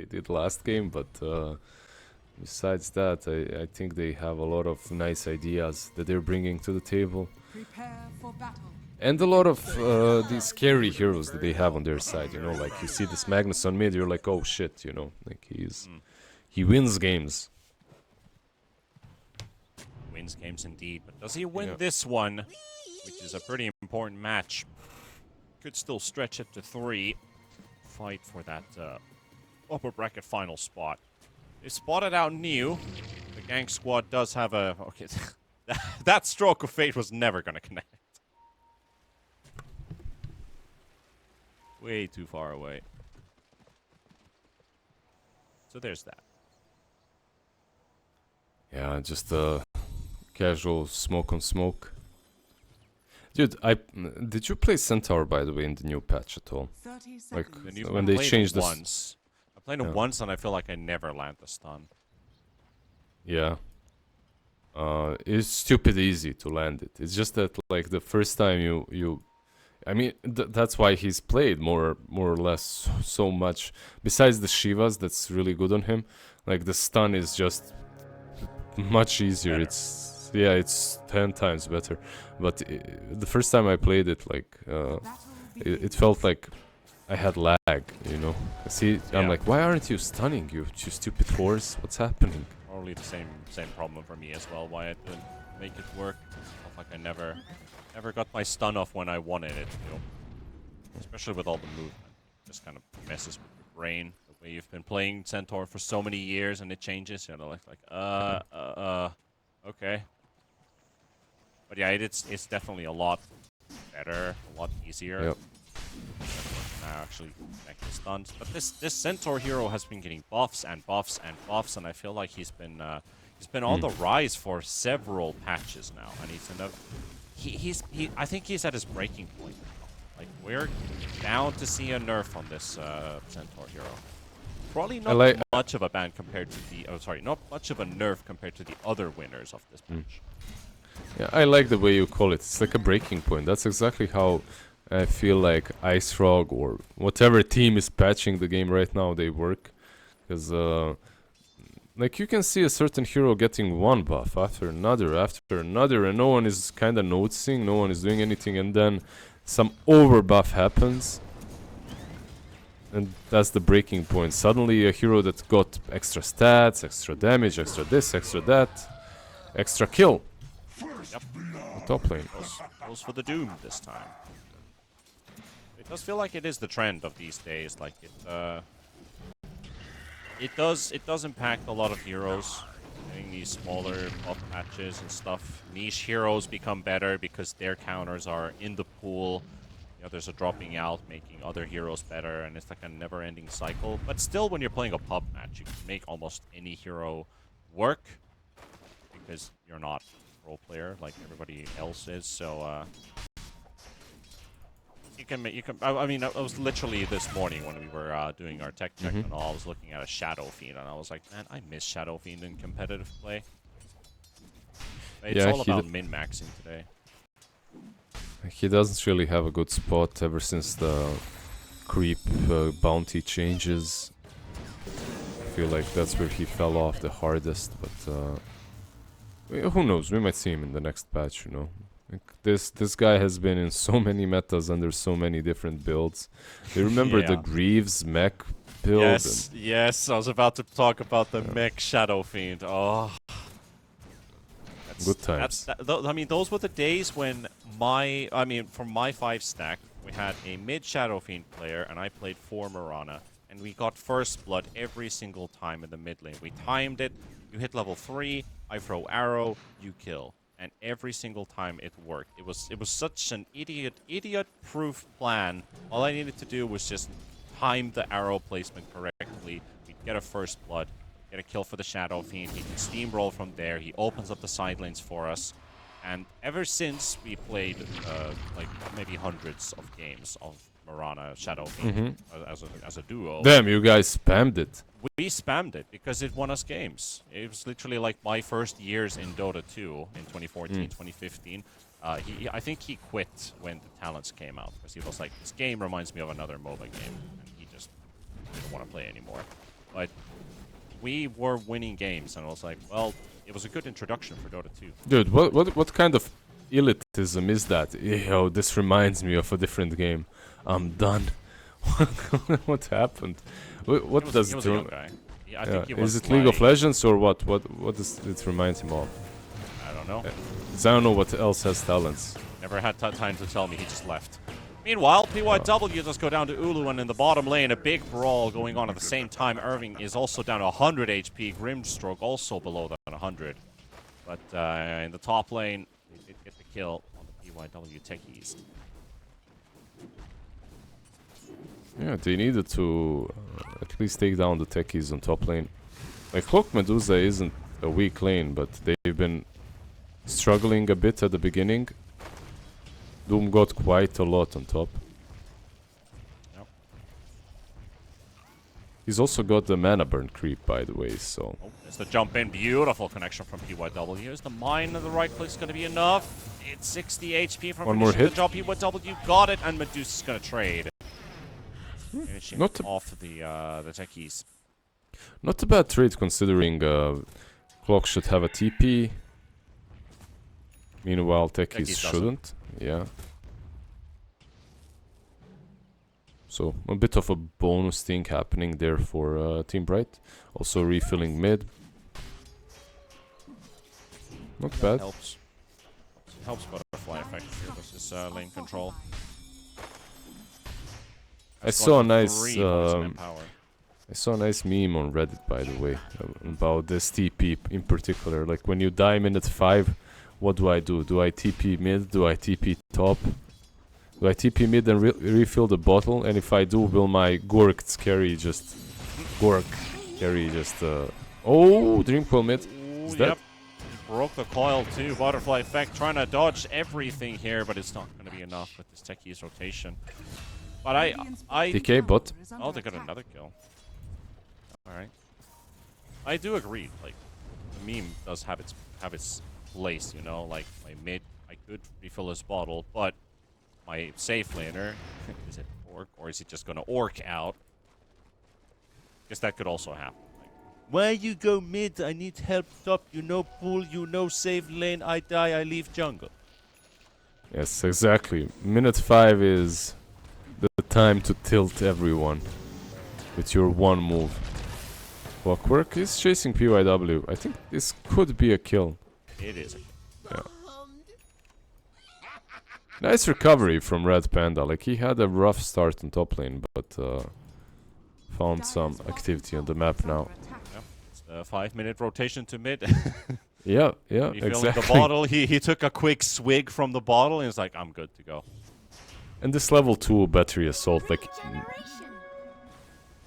did last game, but besides that, I think they have a lot of nice ideas that they're bringing to the table. Prepare for battle. And a lot of these scary heroes that they have on their side, you know, like you see this Magnus on mid, you're like, oh shit, you know, like he wins games. Wins games indeed, but does he win this one, which is a pretty important match? Could still stretch it to 3. Fight for that upper bracket final spot. They spotted out New. The gang squad does have a... Okay, that stroke of fate was never going to connect. Way too far away. So there's that. Yeah, just casual smoke on smoke. Dude, did you play Centaur, by the way, in the new patch at all? 30 Like, seconds. when they changed this... once. I played it once and I feel like I never land the stun. Yeah. It's stupid easy to land it. It's just that, like, the first time you I mean, that's why he's played more or less so much. Besides the Shivas, that's really good on him. Like, the stun is just much easier. Better. It's 10 times better. But the first time I played it, like, it felt like I had lag, you know. See, I'm like, why aren't you stunning, you stupid horse? What's happening? Probably the same problem for me as well. Why I didn't make it work. Felt like I never got my stun off when I wanted it, you know. Especially with all the movement. Just kind of messes with your brain. The way you've been playing Centaur for so many years and it changes, you know, okay. But yeah, it's definitely a lot better, a lot easier. Yep. Now actually connect the stuns. But this Centaur hero has been getting buffs and buffs and buffs, and I feel like he's been on the rise for several patches now, and he's in a I think he's at his breaking point now. Like, we're bound to see a nerf on this Centaur hero. Probably not much of a ban compared to the not much of a nerf compared to the other winners of this patch. Yeah, I like the way you call it. It's like a breaking point. That's exactly how I feel like Ice Frog or whatever team is patching the game right now, they work. Because, like, you can see a certain hero getting one buff after another, and no one is kind of noticing, no one is doing anything, and then some over buff happens. And that's the breaking point. Suddenly a hero that got extra stats, extra damage, extra this, extra that, extra kill. Yep. Top lane. Goes for the Doom this time. It does feel like it is the trend of these days. Like it does impact a lot of heroes. Getting these smaller buff patches and stuff. Niche heroes become better because their counters are in the pool. You know, there's a dropping out, making other heroes better, and it's like a never-ending cycle. But still, when you're playing a pub match, you can make almost any hero work because you're not a role player like everybody else is. So you can. I mean, I was literally this morning when we were doing our tech check and all. I was looking at a Shadow Fiend, and I was like, man, I miss Shadow Fiend in competitive play. It's all about min-maxing today. He doesn't really have a good spot ever since the creep bounty changes. I feel like that's where he fell off the hardest, but who knows? We might see him in the next patch, you know. Like, this guy has been in so many metas under so many different builds. You remember the Greaves mech build? Yes, I was about to talk about the mech Shadow Fiend. Oh. Good times. I mean, those were the days when from my 5 stack, we had a mid Shadow Fiend player, and I played 4 Mirana, and we got first blood every single time in the mid lane. We timed it. You hit level 3, I throw arrow, you kill, and every single time it worked. It was such an idiot-proof plan. All I needed to do was just time the arrow placement correctly. We'd get a first blood. Get a kill for the Shadow Fiend. He can steamroll from there. He opens up the side lanes for us. And ever since we played like maybe hundreds of games of Mirana Shadow Fiend as a duo. Damn, you guys spammed it. We spammed it because it won us games. It was literally like my first years in Dota2 in 2014, 2015. I think he quit when the talents came out because he was like, this game reminds me of another MOBA game. And he just didn't want to play anymore. but we were winning games, and I was like, well, it was a good introduction for Dota 2. Dude, what kind of elitism is that? Yo, this reminds me of a different game. I'm done. What happened? What does he was it a re- young guy. I think he yeah. was Is it League of playing- Legends or what? What does it remind him of? I don't know. 'Cause I don't know what else has talents. Never had time to tell me. He just left. Meanwhile, PYW just go down to Ulu, and in the bottom lane, a big brawl going on at the same time. Irving is also down to 100 HP. Grimstroke also below than 100. But in the top lane, they did get the kill on the PYW techies. Yeah, they needed to at least take down the techies on top lane. Like, Cloak Medusa isn't a weak lane, but they've been struggling a bit at the beginning. Doom got quite a lot on top. Yep. He's also got the mana burn creep, by the way, so... Oh, there's the jump in. Beautiful connection from PYW. Is the mine in the right place going to be enough? It's 60 HP from One more finishing hit. the job. PYW got it, and Medusa's going to trade. Finishing Not a- off the techies. Not a bad trade considering Clock should have a TP. Meanwhile, techies Techies doesn't. shouldn't. Yeah. So, a bit of a bonus thing happening there for Team Bright. Also refilling mid. Not bad. Helps butterfly effect here versus lane control. I saw a nice Three bonus power. I saw a nice meme on Reddit, by the way, about this TP in particular. Like, when you die minute 5, what do I do? Do I TP mid? Do I TP top? Do I TP mid and refill the bottle? And if I do, will my Gork carry just... Oh, Dreamcoil mid. Is that... Yep. Broke the coil too. Butterfly effect trying to dodge everything here, but it's not going to be enough with this techie's rotation. But I DK bot. oh, they got another kill. Alright. I do agree, like, the meme does have its place, you know, like, my mid, I could refill his bottle, but my safe laner, is it orc, or is he just gonna orc out? Guess that could also happen. Like, why you go mid? I need help top, you know pool, you know save lane, I die, I leave jungle. Yes, exactly. Minute 5 is the time to tilt everyone with your one move. Clockwork is chasing PYW. I think this could be a kill. It is. Yeah. Nice recovery from Red Panda. Like, he had a rough start on top lane, but found some activity on the map now. Yep. It's a 5-minute rotation to mid. Yeah, Refilling exactly. the bottle, he took a quick swig from the bottle and he's like, I'm good to go. And this level 2 battery assault, like,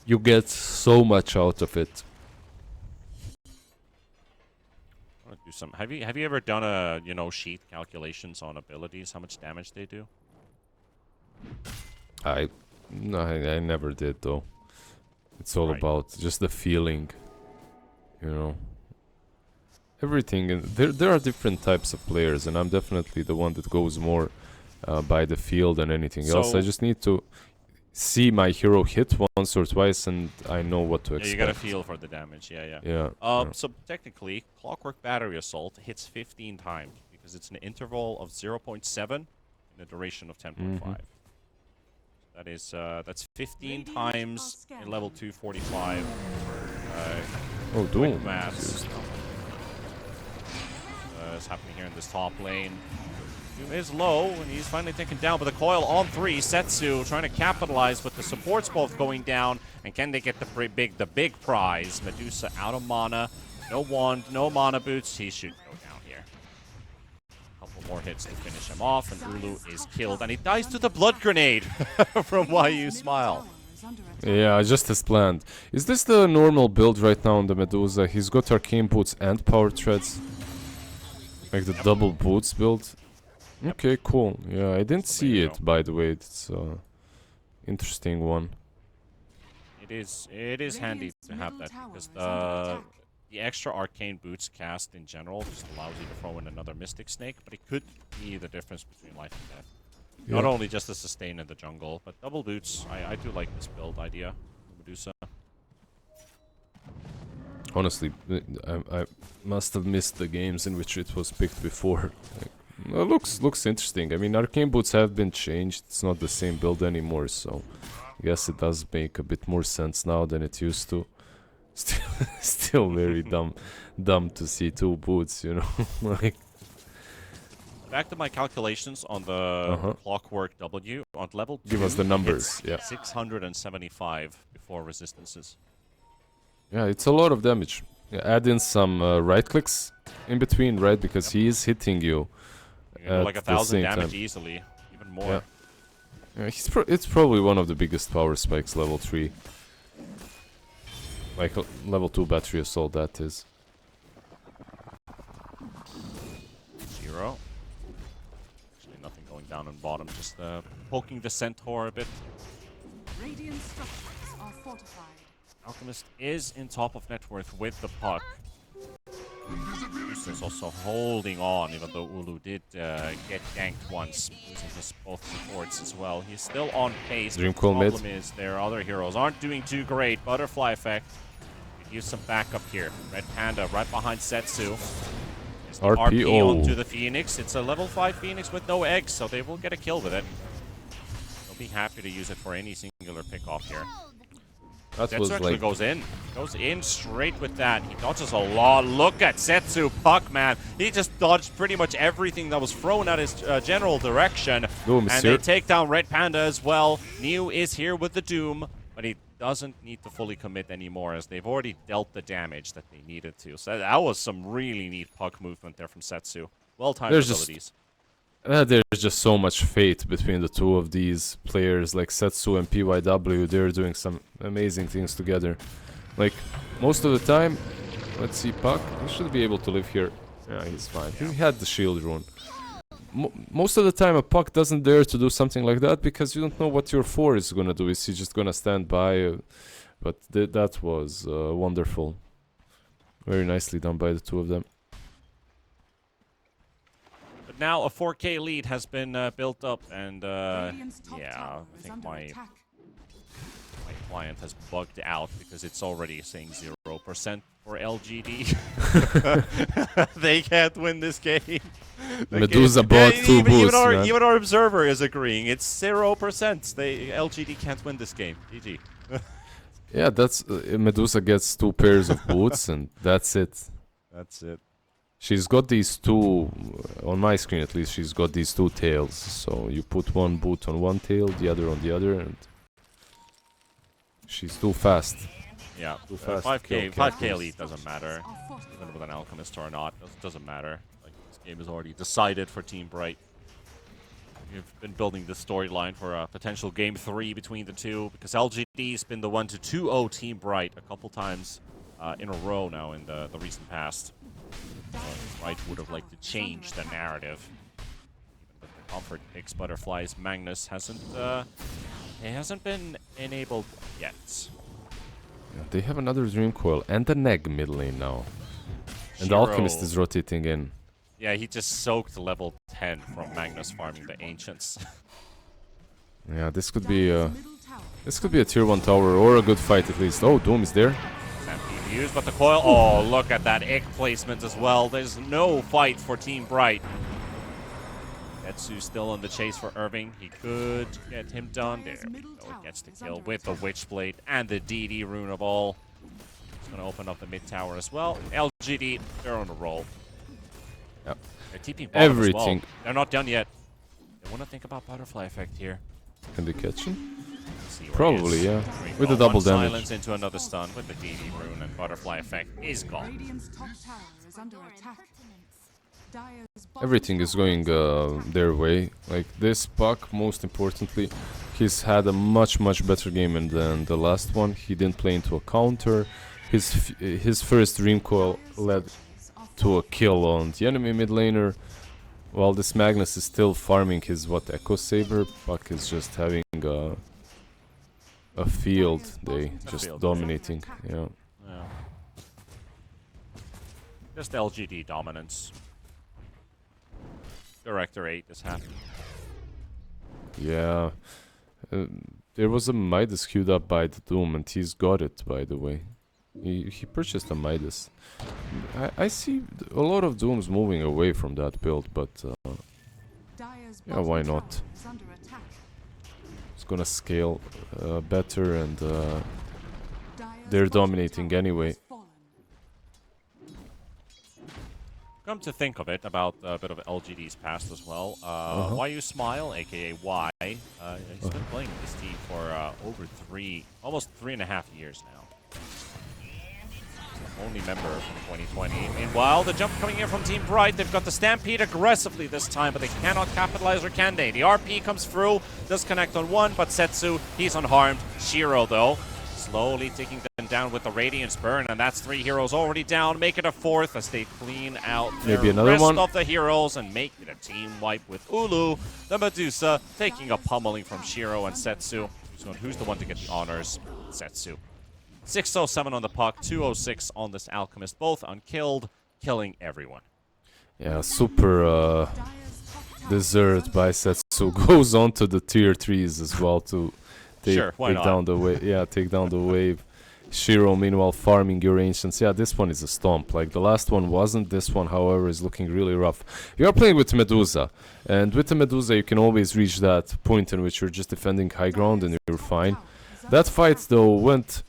you get so much out of it. I wanna do some. Have you ever done a sheet calculations on abilities? How much damage they do? No, I never did though. It's all Right. about just the feeling, you know. Everything, and there are different types of players, and I'm definitely the one that goes more by the feel than anything else. I So- just need to see my hero hit once or twice, and I know what to Yeah, expect. you gotta feel for the damage. Yeah. Yeah. So technically, Clockwork Battery Assault hits 15 times because it's an interval of 0.7 in a duration of 10.5. That is that's 15 times in level 245. Oh, Quick Doom. maths. Is happening here in this top lane. Doom is low, and he's finally taken down, but the coil on 3. Setsu trying to capitalize with the supports both going down, and can they get the big prize? Medusa out of mana, no wand, no mana boots. He should go down here. Couple more hits to finish him off, and Ulu is killed, and he dies to the blood grenade from Why You Smile. Yeah, just as planned. Is this the normal build right now on the Medusa? He's got arcane boots and power treads. Like the double boots build. Okay, cool. Yeah, I didn't So there see you it, go. by the way. It's interesting one. It is handy to have that because the extra arcane boots cast in general just allows you to throw in another Mystic Snake, but it could be the difference between life and death. Not only just the sustain in the jungle, but double boots. I do like this build idea, Medusa. Honestly, I must have missed the games in which it was picked before. Like, well, looks interesting. I mean, arcane boots have been changed. It's not the same build anymore, so I guess it does make a bit more sense now than it used to. Still very dumb to see two boots, you know. Like, Back to my calculations on the Clockwork W on level 2. Give us the numbers. Yeah. 675 before resistances. Yeah, it's a lot of damage. Yeah, add in some right clicks in between, right? Because he is hitting you. You can do like 1,000 damage easily, even more. Yeah. Yeah, it's probably one of the biggest power spikes level 3. Like level 2 battery assault, that is. 0. Actually, nothing going down on bottom, just poking the centaur a bit. Radiant structures are fortified. Alchemist is in top of net worth with the puck. Is also holding on, even though Ulu did get ganked once, losing his both supports as well. He's still on pace. The problem is their other heroes aren't doing too great. Butterfly effect. Could use some backup here. Red Panda right behind Setsu. RP onto the Phoenix. It's a level 5 Phoenix with no eggs, so they will get a kill with it. They'll be happy to use it for any singular pick-off here. Setsu actually goes in straight with that. He dodges a lot. Look at Setsu puck, man. He just dodged pretty much everything that was thrown at his general direction. And they take down Red Panda as well. Niu is here with the Doom, but he doesn't need to fully commit anymore as they've already dealt the damage that they needed to. So that was some really neat puck movement there from Setsu. Well-timed abilities. There's just so much fate between the two of these players, like Setsu and PYW. They're doing some amazing things together. Like, most of the time, let's see, Puck, he should be able to live here. Yeah, he's fine. He had the shield rune. Most of the time, a Puck doesn't dare to do something like that because you don't know what your 4 is gonna do. Is he just gonna stand by? But that was wonderful. Very nicely done by the two of them. Now a 4K lead has been built up, and yeah, I think my client has bugged out because it's already saying 0% for LGD. They can't win this game. Medusa bought 2 boosts, man. Even our observer is agreeing. It's 0%. LGD can't win this game. GG. Yeah, that's Medusa gets 2 pairs of boots, and that's it. That's it. She's got these 2, on my screen at least, she's got these 2 tails. So you put one boot on one tail, the other on the other, and she's too fast. Yeah, too fast. 5k elite doesn't matter, even with an alchemist or not, doesn't matter. Like, this game is already decided for Team Bright. We've been building this storyline for a potential game 3 between the two, because LGD's been the one to 2-0 Team Bright a couple times in a row now in the recent past. Bright would have liked to change the narrative. Even with the comfort picks, Butterfly's Magnus hasn't been enabled yet. Yeah, they have another Dream Coil and an egg mid lane now. And the Alchemist is rotating in. Yeah, he just soaked level 10 from Magnus farming the Ancients. Yeah, this could be a tier 1 tower or a good fight at least. Oh, Doom is there. Used, but the coil. Oh, look at that egg placement as well. There's no fight for Team Bright. Etsu's still in the chase for Irving. He could get him done. There we go. He gets the kill with the Witchblade and the DD rune of all. He's going to open up the mid tower as well. LGD, they're on a roll. Yep. They're TPing bottom everything. As well. They're not done yet. They want to think about butterfly effect here. Can they catch him? Probably, yeah. With the double damage. Silence into another stun with the DD rune, and butterfly effect is gone. Everything is going their way. Like this Puck, most importantly, he's had a much better game than the last one. He didn't play into a counter. His first Dream Coil led to a kill on the enemy mid laner. While this Magnus is still farming his Echo Saber, Puck is just having a field day, just dominating. Yeah. Just LGD dominance. Director 8 is happy. Yeah. There was a Midas queued up by the Doom, and he's got it, by the way. He purchased a Midas. I see a lot of Dooms moving away from that build, but Dire's yeah, why bottom not? tower is under attack. It's gonna scale better, and Dire's they're bottom dominating tower anyway. has fallen. Come to think of it, about a bit of LGD's past as well. Why You Smile, aka Y, he's been playing this team for over almost 3.5 years now. Only member from 2020. Meanwhile, the jump coming in from Team Bright. They've got the Stampede aggressively this time, but they cannot capitalize, or can they? The RP comes through, does connect on one, but Setsu, he's unharmed. Shiro, though, slowly taking them down with the Radiance Burn, and that's 3 heroes already down. Make it a 4th as they clean out Maybe the another rest one. of the heroes and make it a team wipe with Ulu, the Medusa, taking a pummeling from Shiro and Setsu. Who's the one to get the honors? Setsu. 607 on the puck, 206 on this Alchemist, both unkilled, killing everyone. Yeah, super Dire's top tower deserved by Setsu. Goes on to the tier 3s as well to take, Sure, why take not? down the wave. Yeah, take down the wave. Shiro, meanwhile, farming your ancients. Yeah, this one is a stomp. Like the last one wasn't. This one, however, is looking really rough. You are playing with Medusa, and with the Medusa, you can always reach that point in which you're just defending high ground and you're fine. That fight, though, went.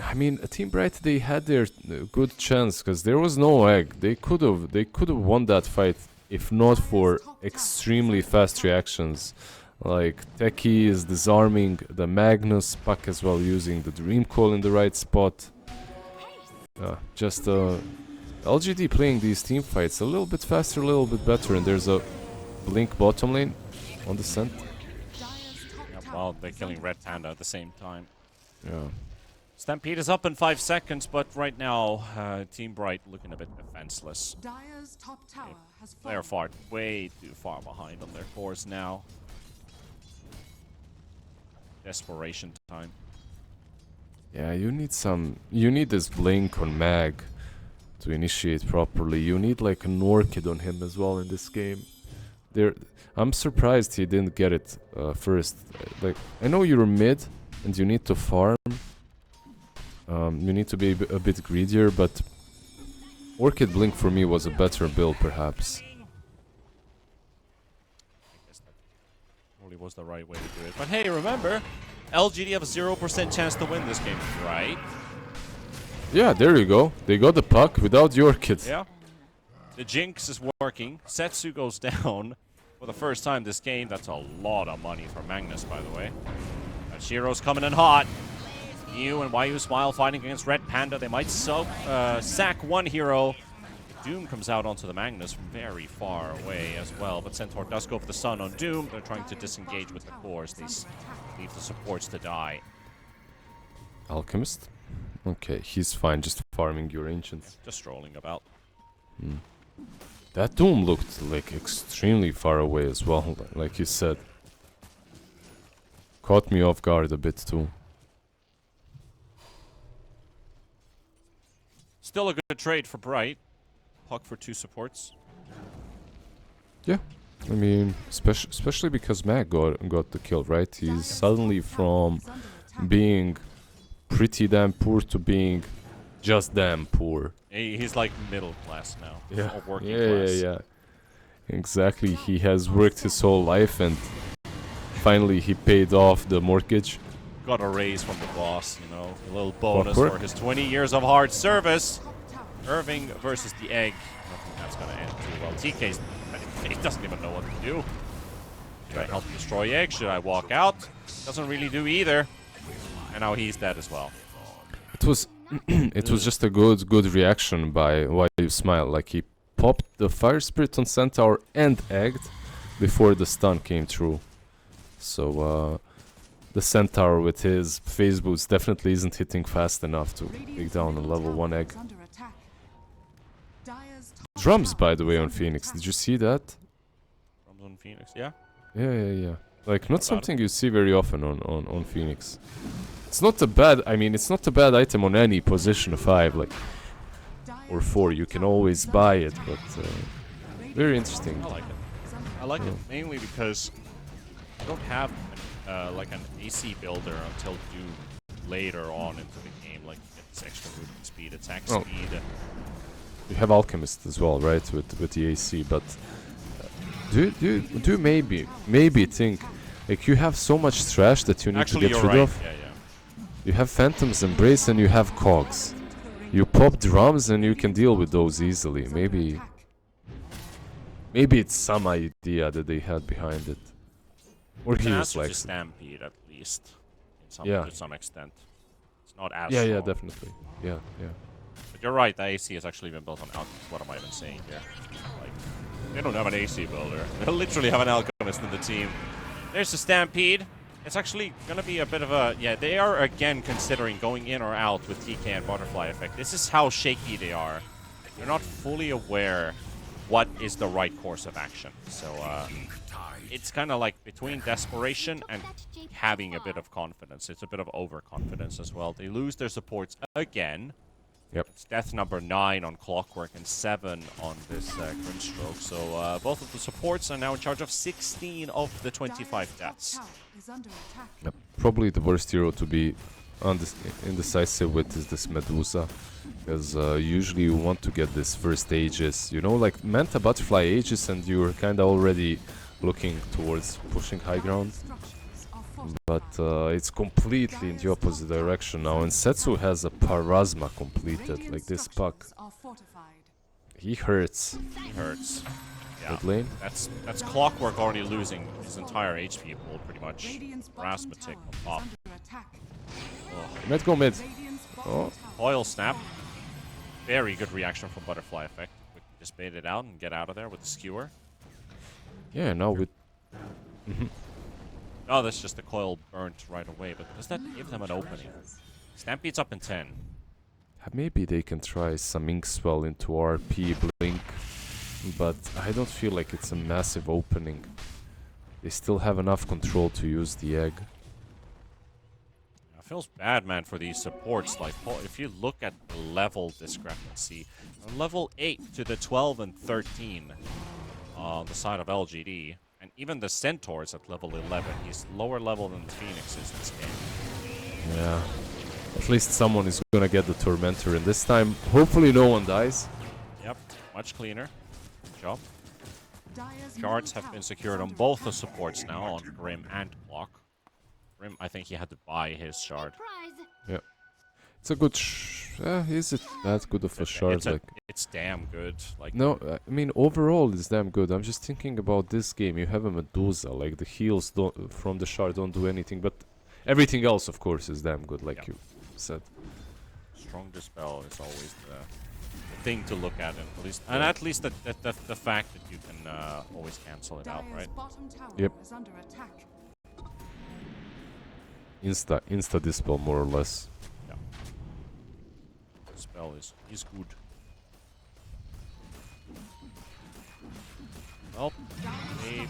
I mean, Team Bright, they had their good chance because there was no egg. They could have won that fight if not for extremely fast reactions. Like Teki is disarming the Magnus, Puck as well using the Dream Call in the right spot. Just LGD playing these team fights a little bit faster, a little bit better, and there's a Blink bottom lane on the scent. While they're killing Red Panda at the same time. Yeah. Stampede is up in 5 seconds, but right now, Team Bright looking a bit defenseless. Dire's top tower has They're fallen. way too far behind on their cores now. Desperation time. Yeah, you need this Blink on Mag to initiate properly. You need like an Orchid on him as well in this game. I'm surprised he didn't get it first. Like, I know you're mid and you need to farm. You need to be a bit greedier, but Orchid Blink for me was a better build, perhaps. I guess that probably was the right way to do it. But hey, remember, LGD have a 0% chance to win this game, right? Yeah, there you go. They got the puck without the Orchid. Yeah. The Jinx is working. Setsu goes down for the first time this game. That's a lot of money for Magnus, by the way. Shiro's coming in hot. You and YU Smile fighting against Red Panda. They might sack one hero. Doom comes out onto the Magnus from very far away as well. But Centaur does go for the Sun on Doom. They're trying to disengage with the cores. They leave the supports to die. Alchemist? Okay, he's fine, just farming your ancients. Just strolling about. That Doom looked like extremely far away as well, like you said. Caught me off guard a bit too. Still a good trade for Bright. Puck for 2 supports. Yeah, I mean, especially because Mag got the kill, right? He's suddenly from being pretty damn poor to being just damn poor. He's like middle class now. Yeah, Or working yeah, class. yeah. Exactly. He has worked his whole life, and finally he paid off the mortgage. Got a raise from the boss, you know, a little bonus Clockwork. for his 20 years of hard service. Irving versus the Egg. I don't think that's gonna end too well. TK's he doesn't even know what to do. Should I help destroy Egg? Should I walk out? Doesn't really do either. And now he's dead as well. It was it was just a good reaction by Why You Smile. Like he popped the Fire Spirit on Centaur and egged before the stun came through. So the Centaur with his phase boots definitely isn't hitting fast enough to take down a level 1 egg. Drums, by the way, on Phoenix. Did you see that? Drums on Phoenix, yeah. Yeah. Like, not something you see very often on Phoenix. It's not a bad, I mean, it's not a bad item on any position 5, like, or 4. You can always buy it, but very interesting. I like it. I like it mainly because you don't have like an AC builder until you later on into the game. Like, you get It's extra movement speed, attack Oh. speed. You have Alchemist as well, right? With the AC, but do you maybe think like you have so much trash that you need Actually, to get you're rid right. of? Yeah. You have Phantom's Embrace and you have Cogs. You pop drums and you can deal with those easily. Maybe it's some idea that they had behind it. Or It's he an was answer like, to Stampede, at least. Yeah. To some extent. It's not as yeah, strong. definitely, yeah. But you're right, the AC has actually been built on Alchemist. What am I even saying here? Like, they don't have an AC builder. They literally have an Alchemist in the team. There's the Stampede. It's actually going to be a bit of a... Yeah, they are again considering going in or out with TK and Butterfly Effect. This is how shaky they are. They're not fully aware what is the right course of action. So, it's kind of like between desperation and having a bit of confidence. It's a bit of overconfidence as well. They lose their supports again. Yep. It's death number 9 on Clockwork and 7 on this Grimstroke. So both of the supports are now in charge of 16 of the 25 deaths. Yep. Probably the worst hero to be indecisive with is this Medusa, because usually you want to get this first Aegis, you know, like Manta Butterfly Aegis, and you're kind of already looking towards pushing high ground. But it's completely in the opposite direction now, and Setsu has a Parasma completed, like this puck. He hurts. He hurts. Yeah. Mid lane. That's Clockwork already losing his entire HP pool, pretty much. Rasmatic on top. Let's go mid. Oh, Oil Snap. Very good reaction from Butterfly Effect. We can just bait it out and get out of there with the skewer. yeah, now with... Oh, that's just the coil burnt right away, but does that give them an opening? Stampede's up in 10. Maybe they can try some Inkswell into RP Blink, but I don't feel like it's a massive opening. They still have enough control to use the egg. It feels bad, man, for these supports. Like, if you look at the level discrepancy, from level 8 to the 12 and 13 on the side of LGD, and even the Centaur's at level 11. He's lower level than the Phoenix is in this game. Yeah. At least someone is gonna get the Tormentor, and this time, hopefully no one dies. Yep, much cleaner. Good job. Shards have been secured on both the supports now, on Grim and Clock. Grim, I think he had to buy his shard. Yeah. It's a good is it that good of a shard? It's damn good. Like, no, I mean overall it's damn good. I'm just thinking about this game. You have a Medusa, like the heals from the shard don't do anything, but everything else, of course, is damn good, like you said. Strong Dispel is always the thing to look at, and at least the fact that you can always cancel it out, right? Yep. Insta Dispel, more or less. Yeah. Dispel is good. Well, they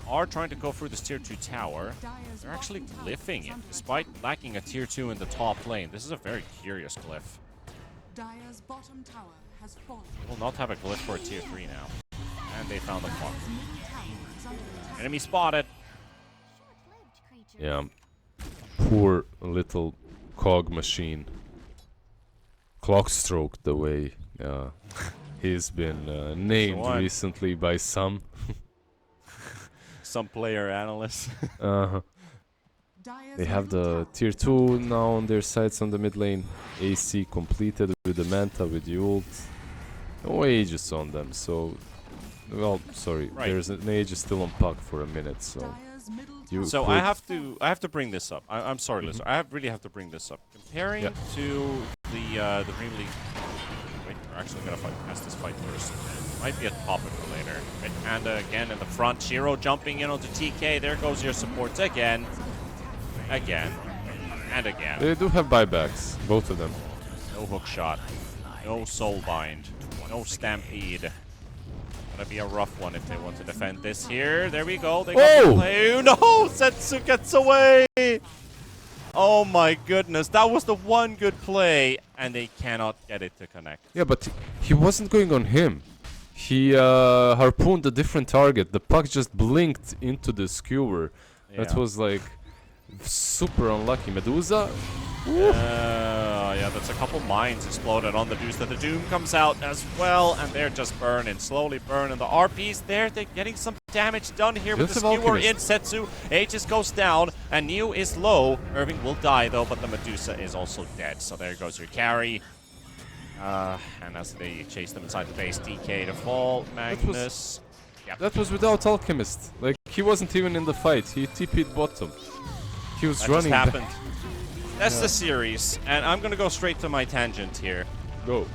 are trying to go through this tier 2 tower. They're actually glyphing it, despite lacking a tier 2 in the top lane. This is a very curious glyph. They will not have a glyph for a tier 3 now. And they found the clock. Enemy spotted. Yeah. Poor little cog machine. Clockstroke the way he's been named recently by some player analysts. They have the tier 2 now on their sides on the mid lane. AC completed with the Manta, with the ult. No Aegis on them, so... Well, sorry, Right. there's an Aegis still on puck for a minute, so... So I have to bring this up. I'm sorry, listener. I really have to bring this up. Comparing to the Dream League. Wait, we're actually gonna pass this fight first. Might be a topic for later. Right, and again in the front, Shiro jumping in onto TK. There goes your supports again, and again. They do have buybacks, both of them. No hook shot, no soul bind, no stampede. Gonna be a rough one if they want to defend this here. There we go. They got the play. No, Setsu gets away. Oh my goodness, that was the one good play, and they cannot get it to connect. Yeah, but he wasn't going on him. He harpooned a different target. The puck just blinked into the skewer. Yeah. That was like... Super unlucky. Medusa. Yeah, that's a couple mines exploded on the Medusa. The Doom comes out as well, and they're just burning, slowly burning. The RPs there, they're getting some damage done here with the Just a skewer Valkyrist. in. Setsu, Aegis goes down, and Neo is low. Irving will die though, but the Medusa is also dead. So there goes your carry. And as they chase them inside the base, DK to fall. Magnus. That was without Alchemist. Like, he wasn't even in the fight. He TP'd bottom. He was That just running back. happened. That's the series, and I'm gonna go straight to my tangent here. Go.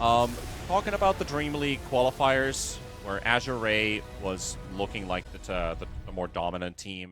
Talking about the Dream League qualifiers, where Azure Ray was looking like the more dominant team